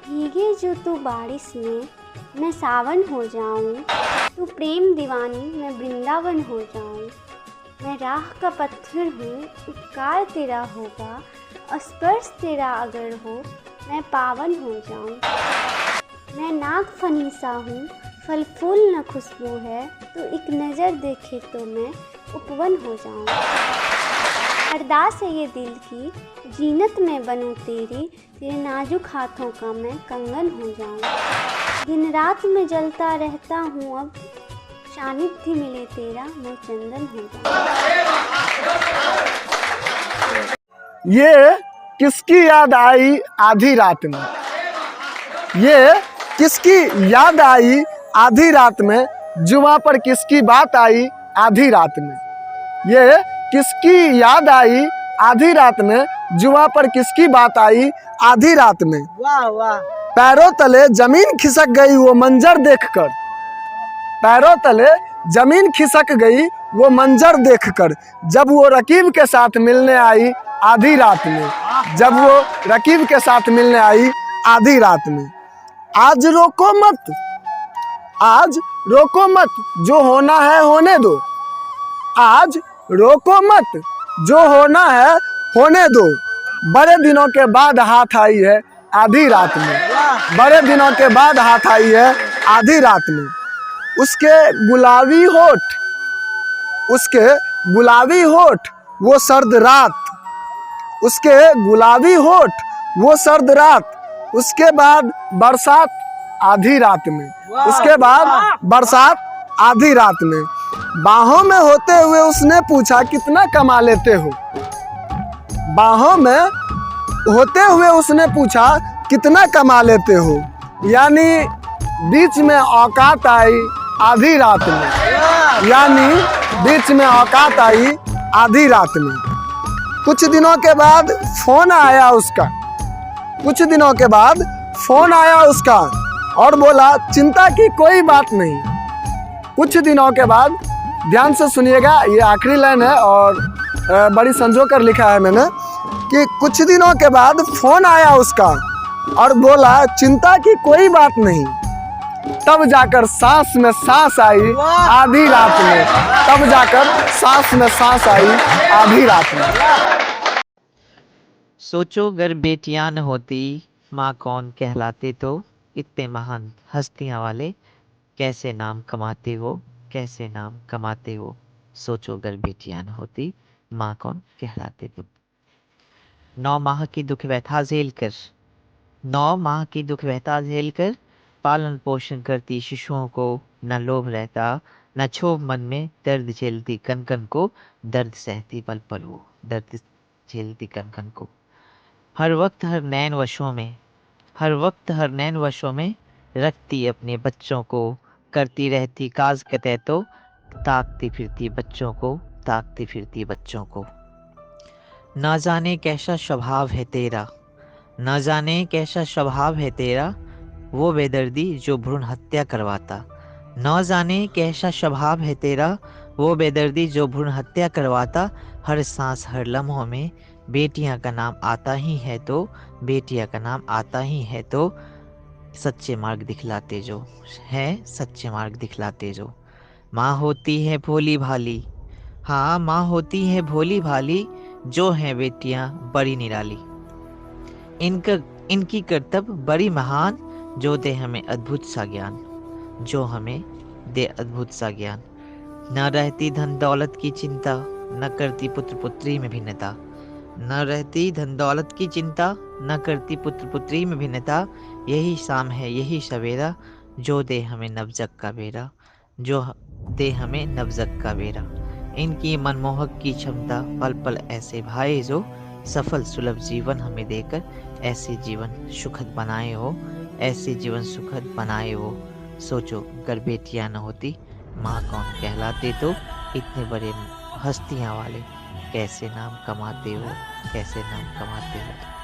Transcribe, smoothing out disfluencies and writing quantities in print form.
भीगे जो तू बारिश में, मैं सावन हो जाऊं। तू प्रेम दीवानी, मैं वृंदावन हो जाऊं। मैं राह का पत्थर हूँ, उपकार तेरा होगा। स्पर्श तेरा अगर हो, मैं पावन हो जाऊं। मैं नाग फनीसा हूँ, फल फूल न खुशबू है। तू एक नज़र देखे तो मैं उपवन हो जाऊं। अरदास है ये दिल की, जीनत में बनूं तेरी। तेरे नाजुक हाथों का मैं कंगन हो जाऊं। दिन रात में जलता रहता हूँ अब, सानिध्य मिले तेरा मैं चंदन हो जाऊं। ये किसकी याद आई आधी रात में? ये किसकी याद आई आधी रात में? जुबां पर किसकी बात आई आधी रात में? ये किसकी याद आई आधी रात में? जुबां पर किसकी बात आई आधी रात में? वाह वाह। पैरों तले जमीन खिसक गई वो मंजर देखकर। पैरों तले जमीन खिसक गई वो मंजर देखकर, जब वो रकीब के साथ मिलने आई आधी रात में। जब वो रकीब के साथ मिलने आई आधी रात में। आज रोको मत, आज रोको मत, जो होना है होने दो। आज रोको मत, जो होना है होने दो। बड़े दिनों के बाद हाथ आई है आधी रात में। बड़े दिनों के बाद हाथ आई है आधी रात में। उसके गुलाबी होठ, उसके गुलाबी होठ वो सर्द रात। उसके गुलाबी होठ वो सर्द रात। उसके बाद बरसात आधी रात में। उसके बाद बरसात आधी रात में। बाहों में होते हुए उसने पूछा कितना कमा लेते हो? बाहों में होते हुए उसने पूछा कितना कमा लेते हो? यानी बीच में औकात आई आधी रात में। यानी बीच में औकात आई आधी रात में। कुछ दिनों के बाद फोन आया उसका। कुछ दिनों के बाद फोन आया उसका और बोला चिंता की कोई बात नहीं। कुछ दिनों के बाद, ध्यान से सुनिएगा, ये आखिरी लाइन है और बड़ी संजो कर लिखा है मैंने, कि कुछ दिनों के बाद फोन आया उसका और बोला चिंता की कोई बात नहीं। तब जाकर सांस में सांस आई आधी रात में। तब जाकर सांस में सांस आई आधी रात में। सोचो अगर बेटियां न होती, माँ कौन कहलाते तो। इतने महान हस्तियां वाले कैसे नाम कमाते हो, कैसे नाम कमाते हो। सोचो अगर बेटियां न होती, माँ कौन कहलाते तो। 9 माह की दुख व्यथा झेल कर, 9 माह की दुख व्यथा झेल कर पालन पोषण करती शिशुओं को न लोभ रहता, न क्षोभ मन में। दर्द झेलती कन कन को, दर्द सहती पल पल वो। दर्द झेलती कन कन को। हर वक्त हर नैन वशों में, हर वक्त हर नैन वशों में रखती अपने बच्चों को। करती रहती काज कतै तो, ताकती फिरती बच्चों को, ताकती फिरती बच्चों को। ना जाने कैसा स्वभाव है तेरा, ना जाने कैसा स्वभाव है तेरा। वो बेदर्दी जो भ्रूण हत्या करवाता। न जाने कैसा स्वभाव है तेरा, वो बेदर्दी जो भ्रूण हत्या करवाता। हर सांस हर लम्हों में बेटियां का नाम आता ही है तो, बेटियां का नाम आता ही है तो। सच्चे मार्ग दिखलाते जो है, सच्चे मार्ग दिखलाते जो। माँ होती है भोली भाली, हाँ माँ होती है भोली भाली। जो है बेटियां बड़ी निराली, इनकी कर्तव्य बड़ी महान। जो दे हमें अद्भुत सा ज्ञान, जो हमें दे अद्भुत सा ज्ञान। न रहती धन दौलत की चिंता, न करती पुत्र पुत्री में भिन्नता। न रहती धन दौलत की चिंता, न करती पुत्र पुत्री में भिन्नता। यही शाम है यही सवेरा, जो दे हमें नवजग का बेरा, जो दे हमें नवजग का बेरा। इनकी मनमोहक की क्षमता पल पल ऐसे भाए जो, सफल सुलभ जीवन हमें देकर ऐसे जीवन सुखद बनाए हो, ऐसे जीवन सुखद बनाए हो। सोचो अगर बेटियां न होती, माँ कौन कहलाते तो। इतने बड़े हस्तियां वाले कैसे नाम कमाते हो, कैसे नाम कमाते हो।